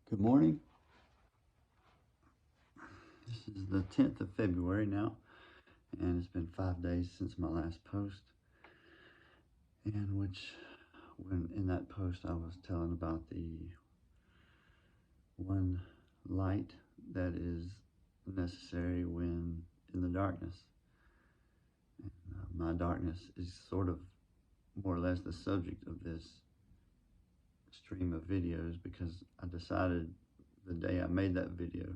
Good morning. This is the 10th of February now, and it's been 5 days since my last post. And when in that post, I was telling about the one light that is necessary when in the darkness. And, my darkness is sort of more or less the subject of this stream of videos because I decided the day I made that video,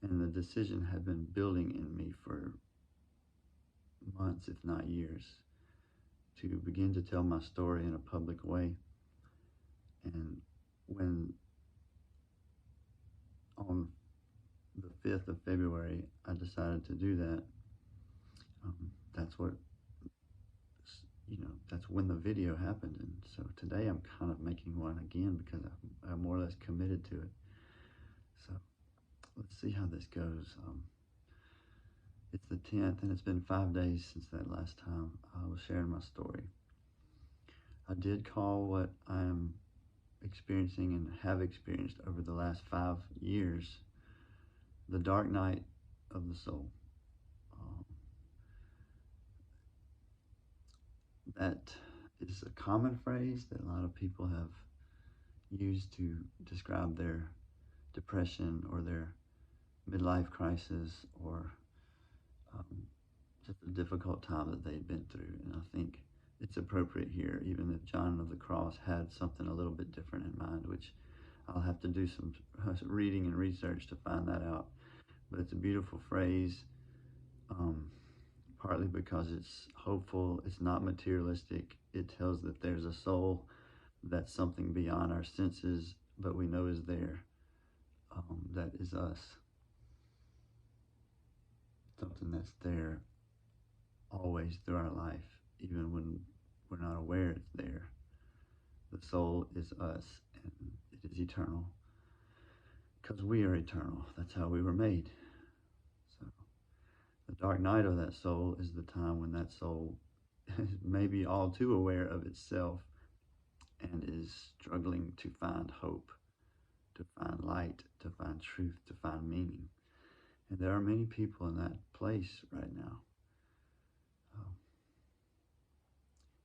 and the decision had been building in me for months, if not years, to begin to tell my story in a public way. And when on the 5th of February I decided to do that, that's what, that's when the video happened. And so today I'm kind of making one again because I'm more or less committed to it. So let's see how this goes. It's the 10th, and it's been 5 days since that last time I was sharing my story. I did call what I'm experiencing and have experienced over the last 5 years the dark night of the soul. That is a common phrase that a lot of people have used to describe their depression or their midlife crisis, or just a difficult time that they've been through. And I think it's appropriate here, even if John of the Cross had something a little bit different in mind, which I'll have to do some reading and research to find that out. But it's a beautiful phrase, partly because it's hopeful, it's not materialistic. It tells that there's a soul that's something beyond our senses, but we know is there. That is us. Something that's there always through our life, even when we're not aware it's there. The soul is us, and it is eternal because we are eternal. That's how we were made. So the dark night of that soul is the time when that soul is maybe all too aware of itself and is struggling to find hope, to find light, to find truth, to find meaning. And there are many people in that place right now.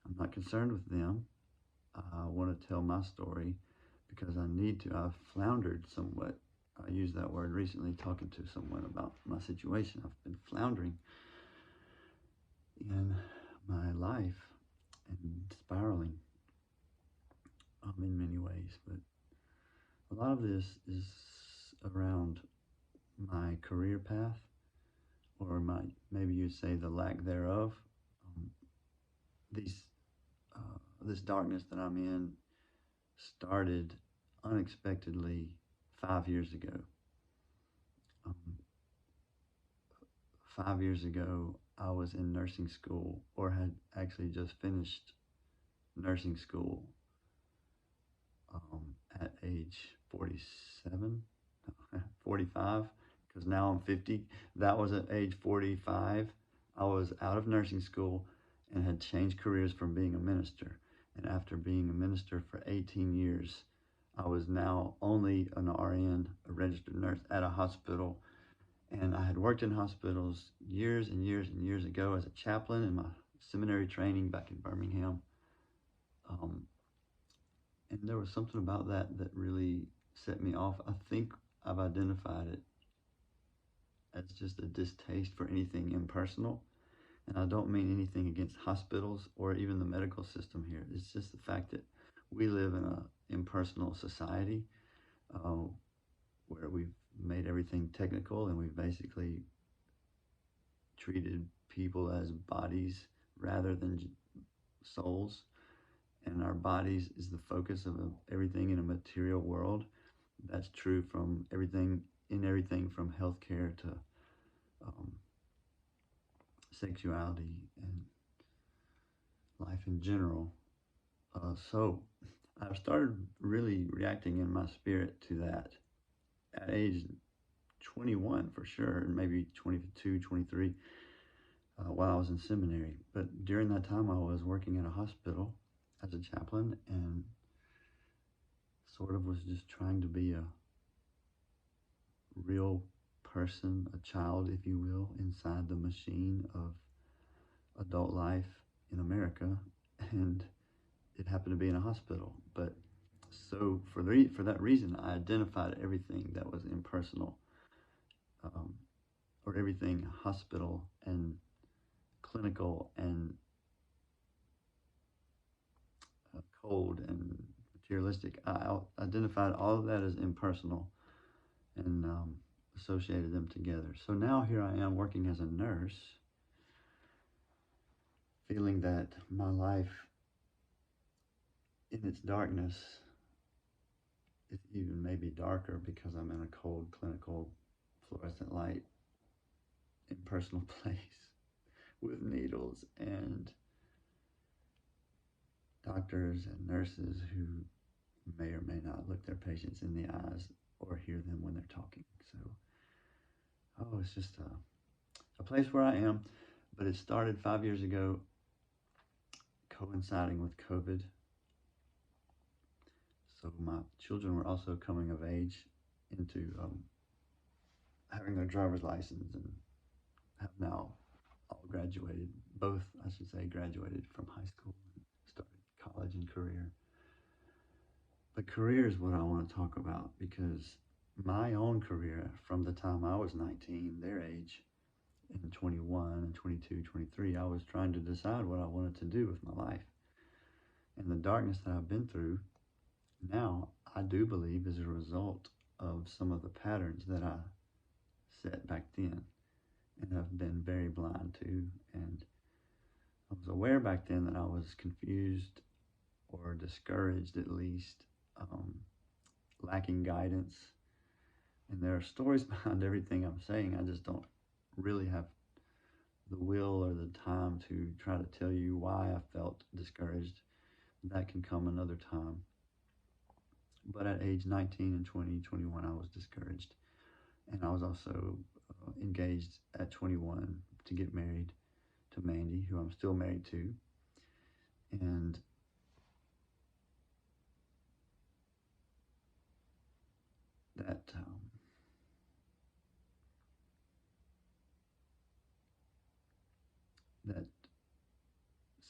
I'm not concerned with them. I want to tell my story because I need to. I've floundered somewhat. I used that word recently talking to someone about my situation. I've been floundering in my life and spiraling in many ways. But a lot of this is around my career path, or maybe you'd say the lack thereof. This darkness that I'm in started unexpectedly 5 years ago. 5 years ago, I was in nursing school, or had actually just finished nursing school at age 47, 45, because now I'm 50. That was at age 45. I was out of nursing school and had changed careers from being a minister. And after being a minister for 18 years, I was now only an RN, a registered nurse at a hospital. And I had worked in hospitals years and years and years ago as a chaplain in my seminary training back in Birmingham. And there was something about that really set me off. I think I've identified it as just a distaste for anything impersonal. And I don't mean anything against hospitals or even the medical system here. It's just the fact that we live in an impersonal society where we've made everything technical, and we've basically treated people as bodies rather than souls. And our bodies is the focus of everything in a material world. That's true from everything from healthcare to sexuality and life in general. So I've started really reacting in my spirit to that at age 21 for sure, and maybe 22, 23, while I was in seminary. But during that time, I was working at a hospital as a chaplain, and sort of was just trying to be a real person, a child, if you will, inside the machine of adult life in America, and it happened to be in a hospital. But so for that reason, I identified everything that was impersonal, um, or everything hospital and clinical and cold and materialistic. I identified all of that as impersonal and associated them together. So now here I am working as a nurse, feeling that my life in its darkness is even maybe darker because I'm in a cold, clinical, fluorescent light, impersonal place with needles and doctors and nurses who may or may not look their patients in the eyes or hear them when they're talking. So, it's just a place where I am, but it started 5 years ago, coinciding with COVID. So my children were also coming of age into having their driver's license and have now all graduated. Both, I should say, graduated from high school and started college and career. But career is what I want to talk about because my own career from the time I was 19, their age, in 21 and 22, 23, I was trying to decide what I wanted to do with my life. And the darkness that I've been through now, I do believe is a result of some of the patterns that I set back then and have been very blind to. And I was aware back then that I was confused or discouraged, at least, lacking guidance. And there are stories behind everything I'm saying. I just don't really have the will or the time to try to tell you why I felt discouraged. That can come another time. But at age 19 and 20, 21, I was discouraged. And I was also engaged at 21 to get married to Mandy, who I'm still married to. And that that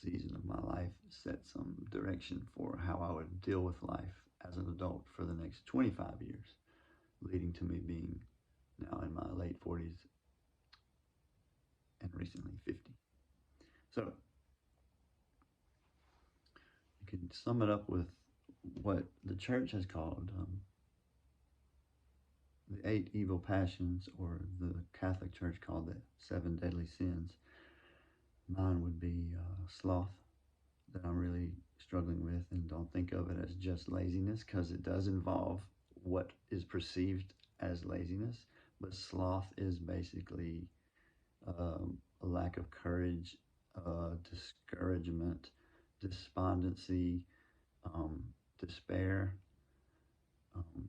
season of my life set some direction for how I would deal with life as an adult for the next 25 years, leading to me being now in my late 40s and recently 50. So you can sum it up with what the church has called the eight evil passions, or the Catholic Church called the seven deadly sins. Mine would be sloth, that I'm really struggling with, and don't think of it as just laziness because it does involve what is perceived as laziness. But sloth is basically a lack of courage, discouragement, despondency, um, despair. Um,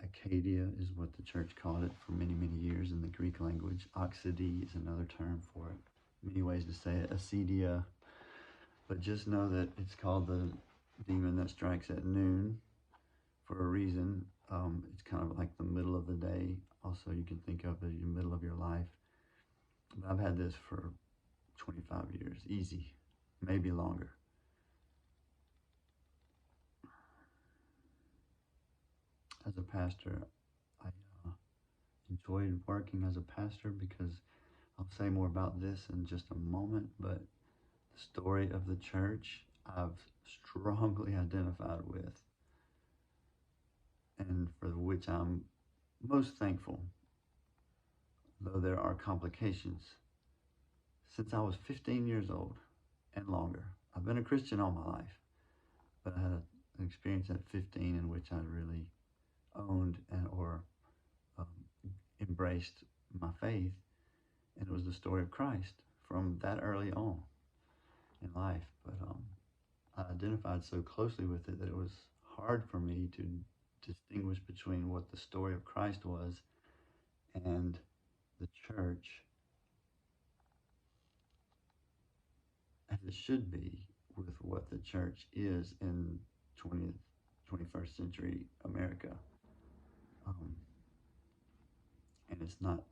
Acadia is what the church called it for many, many years in the Greek language. Oxide is another term for it. Many ways to say it. Acedia. But just know that it's called the demon that strikes at noon for a reason. It's kind of like the middle of the day. Also, you can think of it as the middle of your life. But I've had this for 25 years, easy, maybe longer. As a pastor, I enjoyed working as a pastor because I'll say more about this in just a moment, but the story of the church I've strongly identified with, and for which I'm most thankful, though there are complications. Since I was 15 years old and longer, I've been a Christian all my life, but I had an experience at 15 in which I really owned or um, embraced my faith, and it was the story of Christ from that early on in life. But I identified so closely with it that it was hard for me to distinguish between what the story of Christ was and the church as it should be with what the church is in 20th, 21st century America. Um, And it's not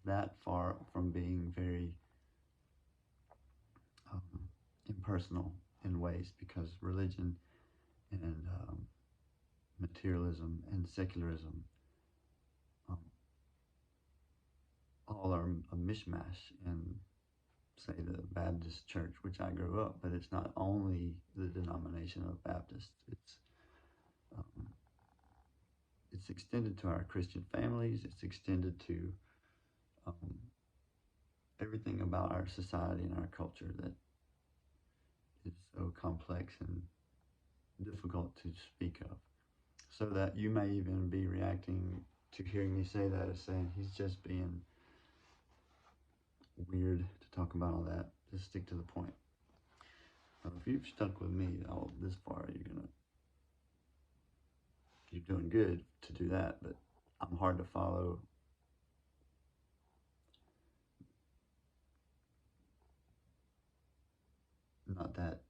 that far from being very um, impersonal in ways, because religion and materialism and secularism um, all are a mishmash in, say, the Baptist church, which I grew up, but it's not only the denomination of Baptists. Um, it's extended to our Christian families. It's extended to um, everything about our society and our culture that is so complex and difficult to speak of. So that you may even be reacting to hearing me say that as saying he's just being weird to talk about all that. Just stick to the point. If you've stuck with me all this far, you're doing good to do that. But I'm hard to follow. Not that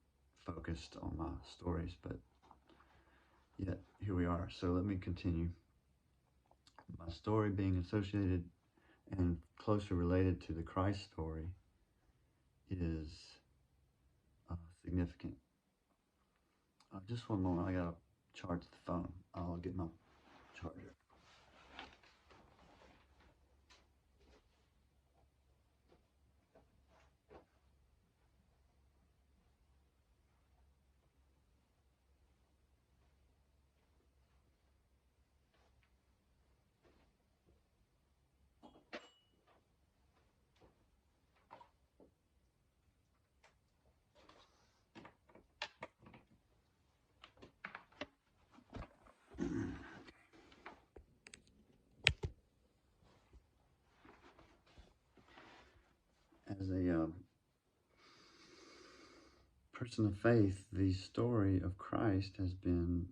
focused on my stories, but yet here we are. So let me continue. My story being associated and closely related to the Christ story is significant. Just one moment, I gotta charge the phone. I'll get my charger. As a person of faith, the story of Christ has been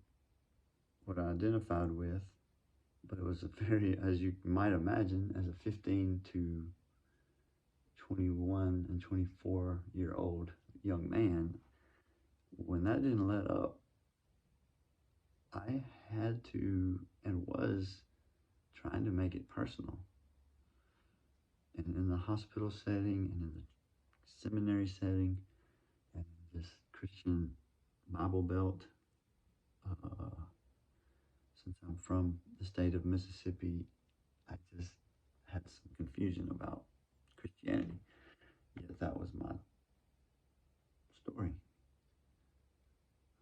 what I identified with, but it was a very, as you might imagine, as a 15 to 21 and 24-year-old young man, when that didn't let up, I had to and was trying to make it personal. And in the hospital setting and in the seminary setting and this Christian Bible Belt, since I'm from the state of Mississippi, I just had some confusion about Christianity. Yet that was my story.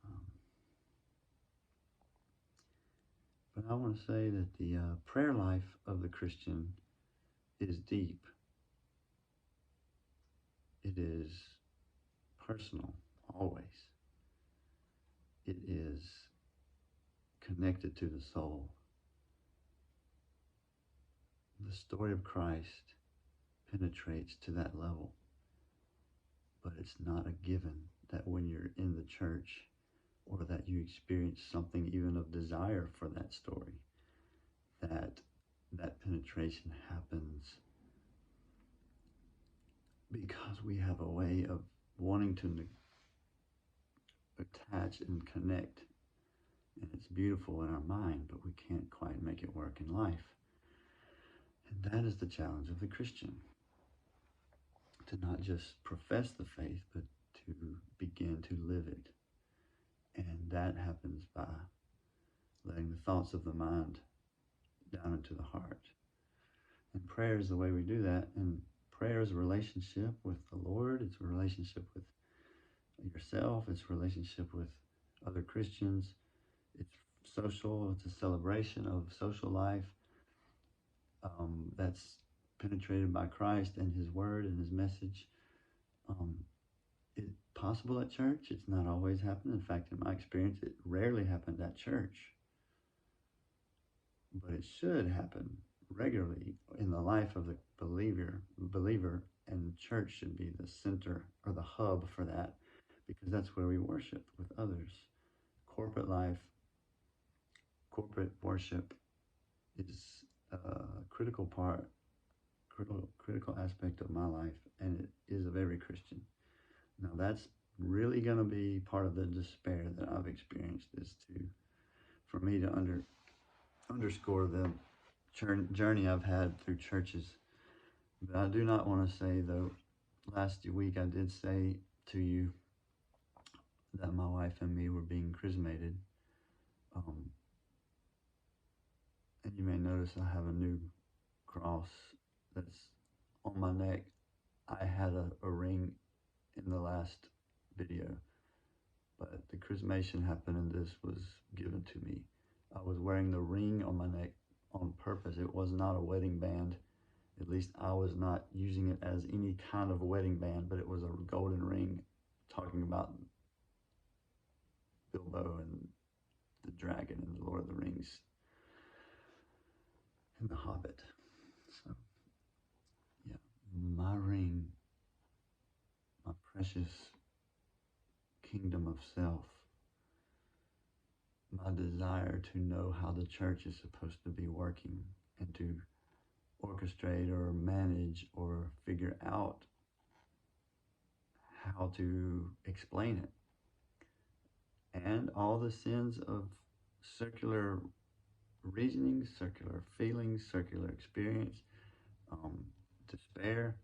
Um, but I want to say that the prayer life of the Christian is deep. It is personal, always. It is connected to the soul. The story of Christ penetrates to that level, but it's not a given that when you're in the church or that you experience something even of desire for that story, that penetration happens, because we have a way of wanting to attach and connect, and it's beautiful in our mind, but we can't quite make it work in life. And that is the challenge of the Christian, to not just profess the faith, but to begin to live it. And that happens by letting the thoughts of the mind down into the heart. And prayer is the way we do that. And prayer is a relationship with the Lord. It's a relationship with yourself. It's a relationship with other Christians. It's social. It's a celebration of social life that's penetrated by Christ and His Word and His message. It's possible at church. It's not always happened. In fact, in my experience, it rarely happened at church. But it should happen regularly in the life of the believer, and church should be the center or the hub for that, because that's where we worship with others. Corporate life, corporate worship is a critical aspect of my life, and it is of every Christian. Now that's really going to be part of the despair that I've experienced, is for me to underscore journey I've had through churches. But I do not want to say, though, last week I did say to you that my wife and me were being chrismated. And you may notice I have a new cross that's on my neck. I had a ring in the last video, but the chrismation happened and this was given to me. I was wearing the ring on my neck on purpose. It was not a wedding band. At least I was not using it as any kind of a wedding band, but it was a golden ring talking about Bilbo and the dragon and the Lord of the Rings and the Hobbit. So, yeah, my ring, my precious kingdom of self, my desire to know how the church is supposed to be working and to orchestrate or manage or figure out how to explain it. And all the sins of circular reasoning, circular feelings, circular experience, despair,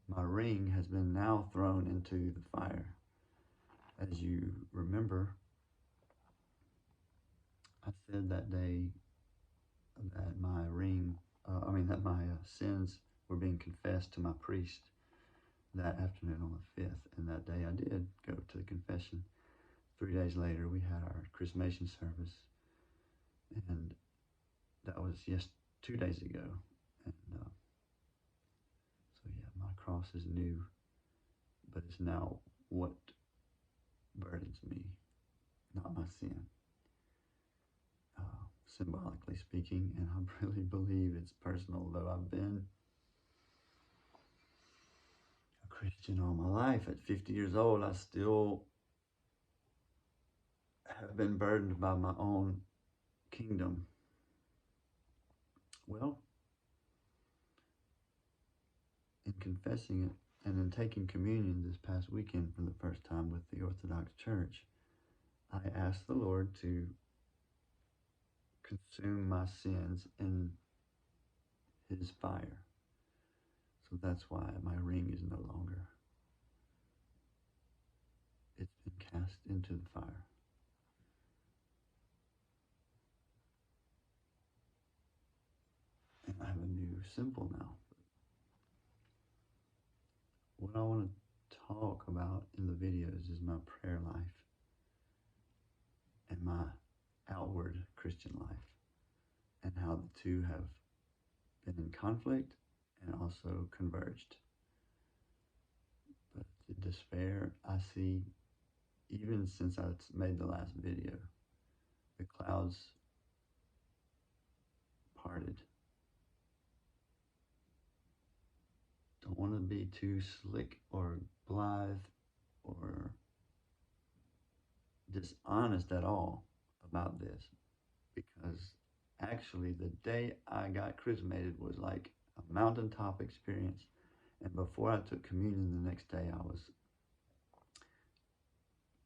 my ring has been now thrown into the fire. As you remember, I said that day that my that my sins were being confessed to my priest that afternoon on the 5th. And that day I did go to the confession. 3 days later, we had our chrismation service. And that was 2 days ago. And so, yeah, my cross is new, but it's now what burdens me, not my sin. Symbolically speaking, and I really believe it's personal, though I've been a Christian all my life. At 50 years old, I still have been burdened by my own kingdom. Well, in confessing it and in taking communion this past weekend for the first time with the Orthodox Church, I asked the Lord to consume my sins in his fire. So that's why my ring is no longer. It's been cast into the fire. And I have a new symbol now. What I want to talk about in the videos is my prayer life and my outward Christian life, and how the two have been in conflict and also converged. But the despair I see, even since I made the last video, the clouds parted. Don't want to be too slick or blithe or dishonest at all about this, because actually the day I got chrismated was like a mountaintop experience. And before I took communion the next day, I was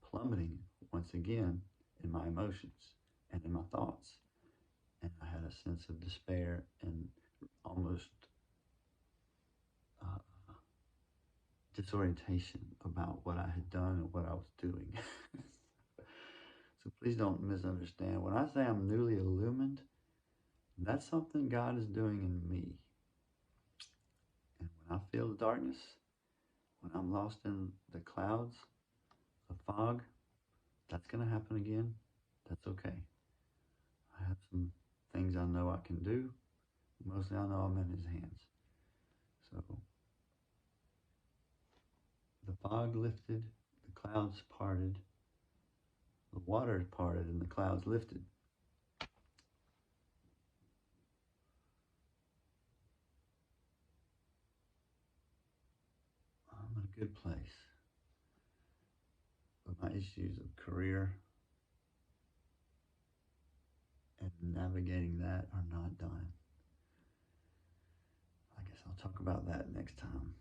plummeting once again in my emotions and in my thoughts. And I had a sense of despair and almost disorientation about what I had done and what I was doing. So please don't misunderstand. When I say I'm newly illumined, that's something God is doing in me. And when I feel the darkness, when I'm lost in the clouds, the fog, that's going to happen again. That's okay. I have some things I know I can do. Mostly I know I'm in his hands. So the fog lifted, the clouds parted, the water parted, and the clouds lifted. I'm in a good place. But my issues of career and navigating that are not done. I guess I'll talk about that next time.